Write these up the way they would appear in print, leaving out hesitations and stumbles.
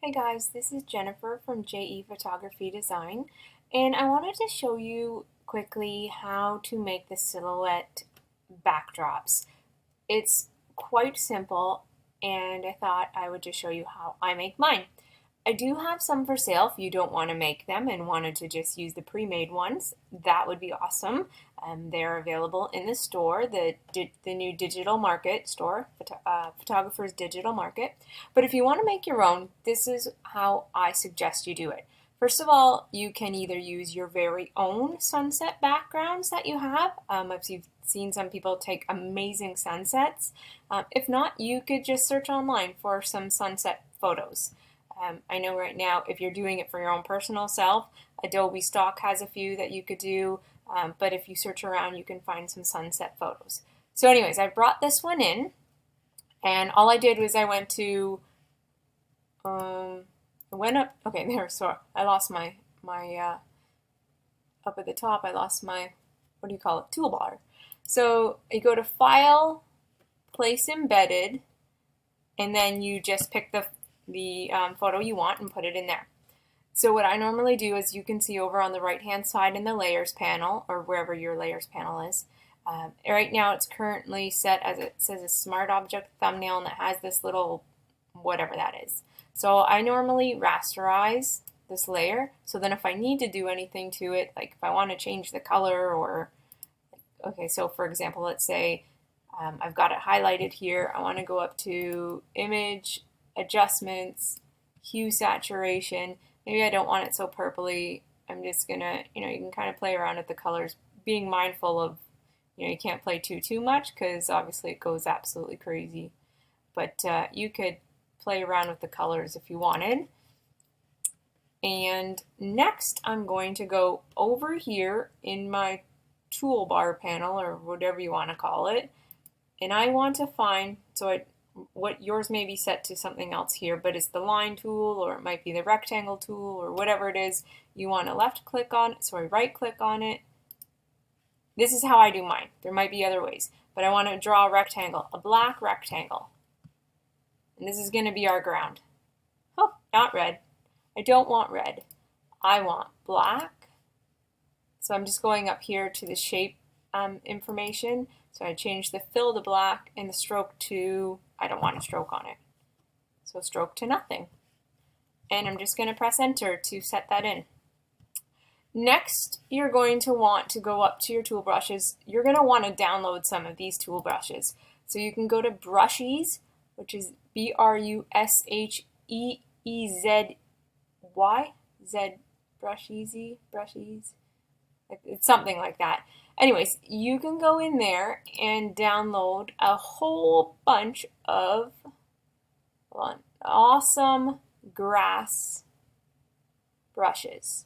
Hi guys, this is Jennifer from JE Photography Design, and I wanted to show you quickly how to make the silhouette backdrops. It's quite simple, and I thought I would just show you how I make mine. I do have some for sale if you don't want to make them and wanted to just use the pre-made ones. That would be awesome. They're available in the store, the new digital market store, Photographer's Digital Market. But if you want to make your own, this is how I suggest you do it. First of all, you can either use your very own sunset backgrounds that you have. I've seen some people take amazing sunsets. If not, you could just search online for some sunset photos. I know right now, if you're doing it for your own personal self, Adobe Stock has a few that you could do, but if you search around, you can find some sunset photos. So anyways, I brought this one in, and all I did was I went to, I went up, okay, there, so I lost my up at the top, I lost my, what do you call it, toolbar. So you go to File, Place Embedded, and then you just pick the photo you want and put it in there. So what I normally do is, you can see over on the right hand side in the layers panel, or wherever your layers panel is, right now it's currently set as it says a smart object thumbnail, and it has this little whatever that is. So I normally rasterize this layer, so then if I need to do anything to it, like if I want to change the color, or okay, so for example, let's say I've got it highlighted here, I want to go up to Image, Adjustments, Hue Saturation. Maybe I don't want it so purpley. I'm just gonna, you can kind of play around with the colors, being mindful of, you can't play too much because obviously it goes absolutely crazy. But you could play around with the colors if you wanted. And next I'm going to go over here in my toolbar panel, or whatever you want to call it, and I want to find, what yours may be set to something else here, but it's the line tool, or it might be the rectangle tool, or whatever it is. You want to left click on it, right click on it. This is how I do mine. There might be other ways, but I want to draw a rectangle, a black rectangle. And this is going to be our ground. Oh, not red. I don't want red. I want black. So I'm just going up here to the shape information. So I change the fill to black and the stroke to, I don't want a stroke on it. So stroke to nothing. And I'm just going to press enter to set that in. Next, you're going to want to go up to your tool brushes. You're going to want to download some of these tool brushes. So you can go to Brushies, which is Brusheezy, Brushies. It's something like that. Anyways, you can go in there and download a whole bunch of awesome grass brushes.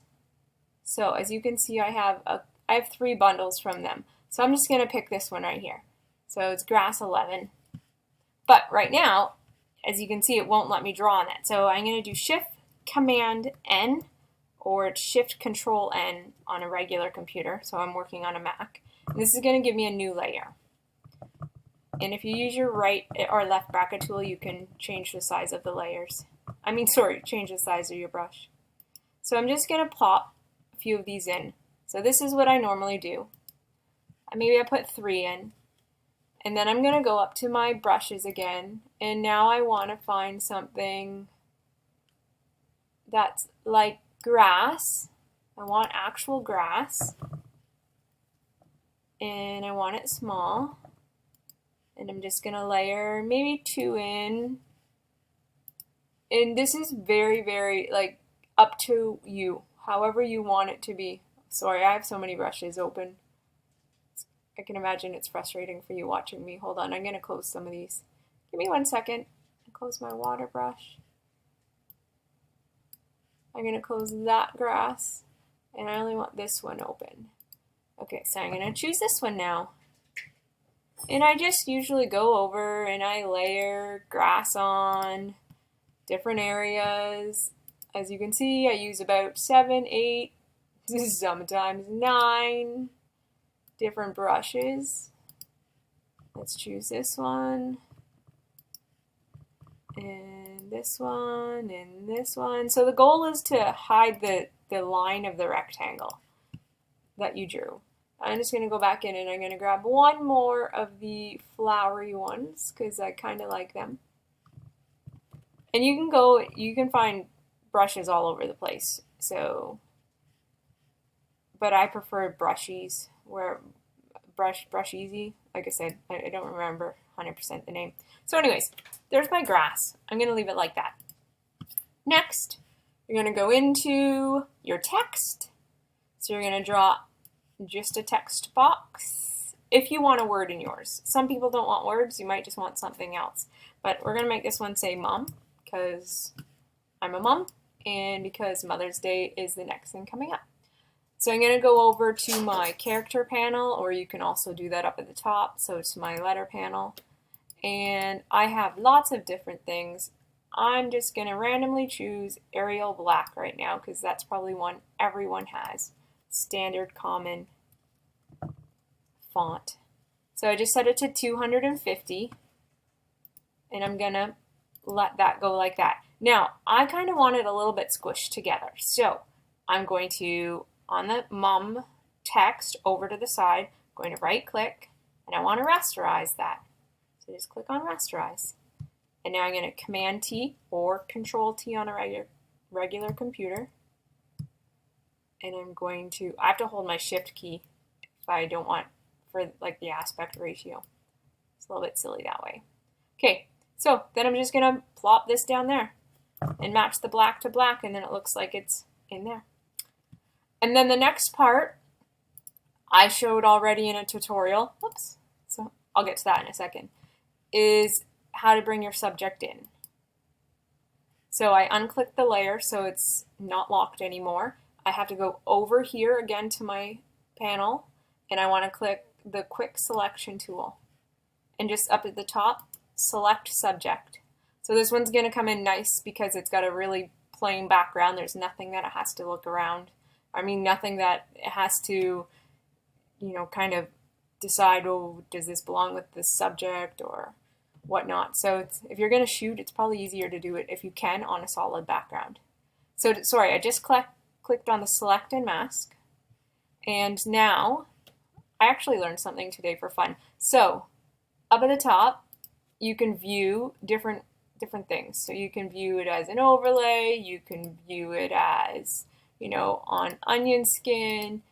So as you can see, I have 3 bundles from them. So I'm just going to pick this one right here. So it's grass 11. But right now, as you can see, it won't let me draw on it. So I'm going to do Shift Command N, or Shift Control N on a regular computer. So I'm working on a Mac. And this is going to give me a new layer. And if you use your right or left bracket tool, you can change the size of the layers. Change the size of your brush. So I'm just going to pop a few of these in. So this is what I normally do. Maybe I put 3 in. And then I'm going to go up to my brushes again. And now I want to find something that's like grass. I want actual grass, and I want it small, and I'm just gonna layer maybe 2 in, and this is very like up to you, however you want it to be. Sorry, I have so many brushes open. I can imagine it's frustrating for you watching me. Hold on, I'm gonna close some of these. Give me 1 second. Close my water brush. I'm going to close that grass, and I only want this one open. Okay, so I'm going to choose this one now. And I just usually go over and I layer grass on different areas. As you can see, I use about 7, 8, sometimes 9 different brushes. Let's choose this one. And this one and this one. So the goal is to hide the line of the rectangle that you drew. I'm just going to go back in and I'm going to grab one more of the flowery ones because I kind of like them. And you can find brushes all over the place. So, but I prefer brushies, where brush easy. Like I said, I don't remember 100% the name. So anyways, there's my grass. I'm going to leave it like that. Next, you're going to go into your text. So you're going to draw just a text box if you want a word in yours. Some people don't want words. You might just want something else. But we're going to make this one say mom because I'm a mom and because Mother's Day is the next thing coming up. So I'm going to go over to my character panel, or you can also do that up at the top. So it's my letter panel. And I have lots of different things. I'm just going to randomly choose Arial Black right now because that's probably one everyone has. Standard common font. So I just set it to 250 and I'm going to let that go like that. Now, I kind of want it a little bit squished together. So I'm going to, on the mom text over to the side, I'm going to right click and I want to rasterize that. So just click on rasterize. And now I'm going to Command T or Control T on a regular computer. And I'm going to, I have to hold my shift key if I don't want, for like the aspect ratio. It's a little bit silly that way. Okay, so then I'm just going to plop this down there and match the black to black, and then it looks like it's in there. And then the next part I showed already in a tutorial, whoops, so I'll get to that in a second, is how to bring your subject in. So I unclick the layer so it's not locked anymore. I have to go over here again to my panel and I want to click the quick selection tool and just up at the top select subject. So this one's going to come in nice because it's got a really plain background. There's nothing that it has to look around. I mean, nothing that it has to, you know, kind of decide, oh, does this belong with this subject or whatnot. So if you're going to shoot, it's probably easier to do it if you can on a solid background. So sorry, I just clicked on the select and mask, and now I actually learned something today for fun. So up at the top you can view different things. So you can view it as an overlay, you can view it as, you know, on onion skin.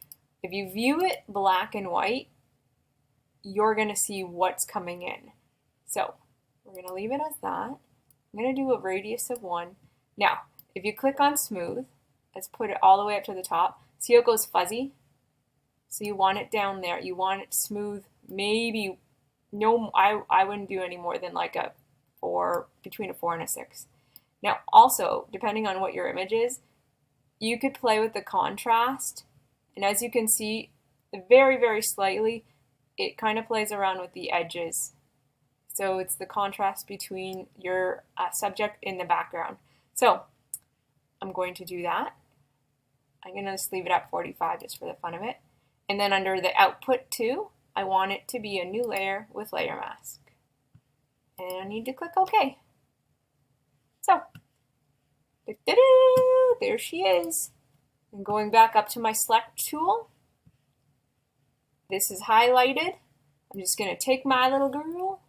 If you view it black and white, you're going to see what's coming in. So we're going to leave it as that. I'm going to do a radius of 1. Now, if you click on smooth, let's put it all the way up to the top. See how it goes fuzzy? So you want it down there. You want it smooth. Maybe, no, I wouldn't do any more than like a 4, between a 4 and a 6. Now, also, depending on what your image is, you could play with the contrast. And as you can see, very, very slightly, it kind of plays around with the edges. So it's the contrast between your subject in the background. So I'm going to do that. I'm going to just leave it at 45 just for the fun of it. And then under the output 2, I want it to be a new layer with layer mask. And I need to click OK. So, there she is. And going back up to my select tool, this is highlighted. I'm just going to take my little girl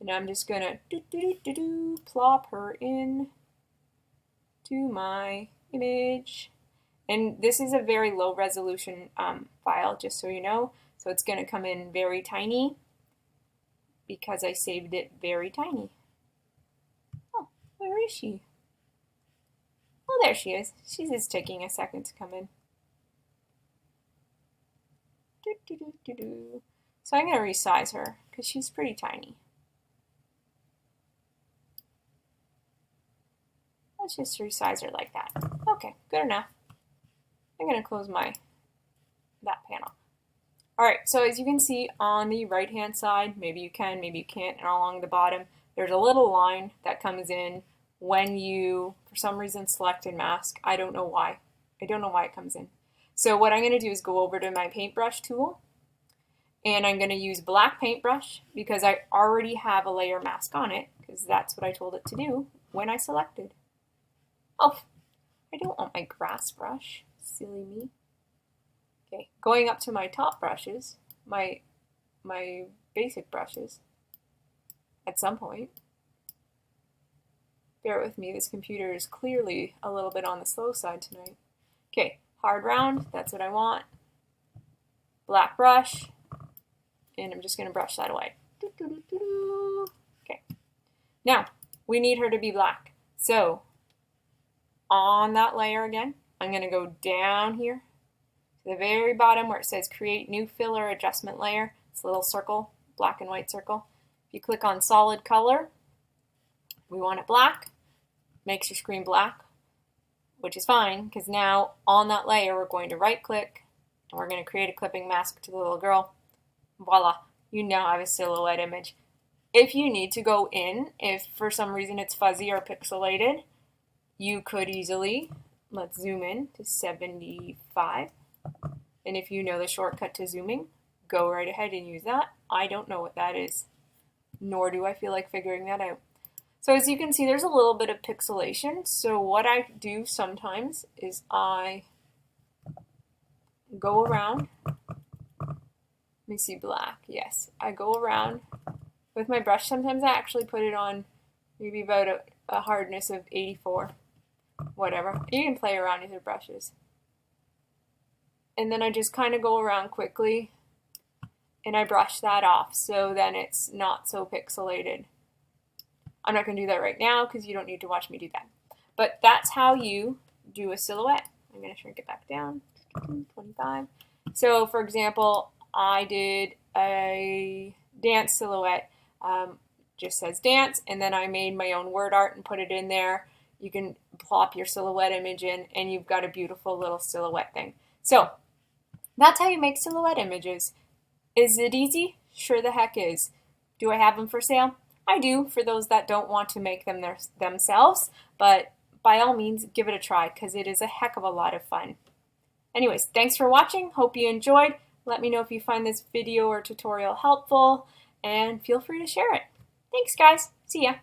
and I'm just going to plop her in to my image. And this is a very low resolution file, just so you know. So it's going to come in very tiny because I saved it very tiny. Oh, where is she? Oh, there she is. She's just taking a second to come in. So I'm going to resize her because she's pretty tiny. Let's just resize her like that. Okay, good enough. I'm going to close that panel. All right, so as you can see on the right-hand side, maybe you can, maybe you can't, and along the bottom, there's a little line that comes in when you, for some reason, select and mask. I don't know why. I don't know why it comes in. So what I'm going to do is go over to my paintbrush tool, and I'm going to use black paintbrush because I already have a layer mask on it, because that's what I told it to do when I selected. Oh, I don't want my grass brush. Silly me. Okay, going up to my top brushes, my basic brushes at some point. Bear with me, this computer is clearly a little bit on the slow side tonight. Okay, hard round, that's what I want. Black brush, and I'm just going to brush that away. Okay, now we need her to be black. So on that layer again, I'm going to go down here to the very bottom where it says create new filler adjustment layer. It's a little circle, black and white circle. If you click on solid color, we want it black. Makes your screen black, which is fine because now on that layer we're going to right click and we're going to create a clipping mask to the little girl. Voila, you now have a silhouette image. If you need to go in, if for some reason it's fuzzy or pixelated, you could easily, let's zoom in to 75. And if you know the shortcut to zooming, go right ahead and use that. I don't know what that is, nor do I feel like figuring that out. So as you can see, there's a little bit of pixelation. So what I do sometimes is I go around. Let me see, black. Yes, I go around with my brush. Sometimes I actually put it on maybe about a hardness of 84, whatever. You can play around with your brushes. And then I just kind of go around quickly and I brush that off so then it's not so pixelated. I'm not going to do that right now because you don't need to watch me do that. But that's how you do a silhouette. I'm going to shrink it back down, 25. So for example, I did a dance silhouette, just says dance, and then I made my own word art and put it in there. You can plop your silhouette image in and you've got a beautiful little silhouette thing. So that's how you make silhouette images. Is it easy? Sure the heck is. Do I have them for sale? I do, for those that don't want to make them themselves, but by all means, give it a try because it is a heck of a lot of fun. Anyways, thanks for watching. Hope you enjoyed. Let me know if you find this video or tutorial helpful, and feel free to share it. Thanks, guys. See ya.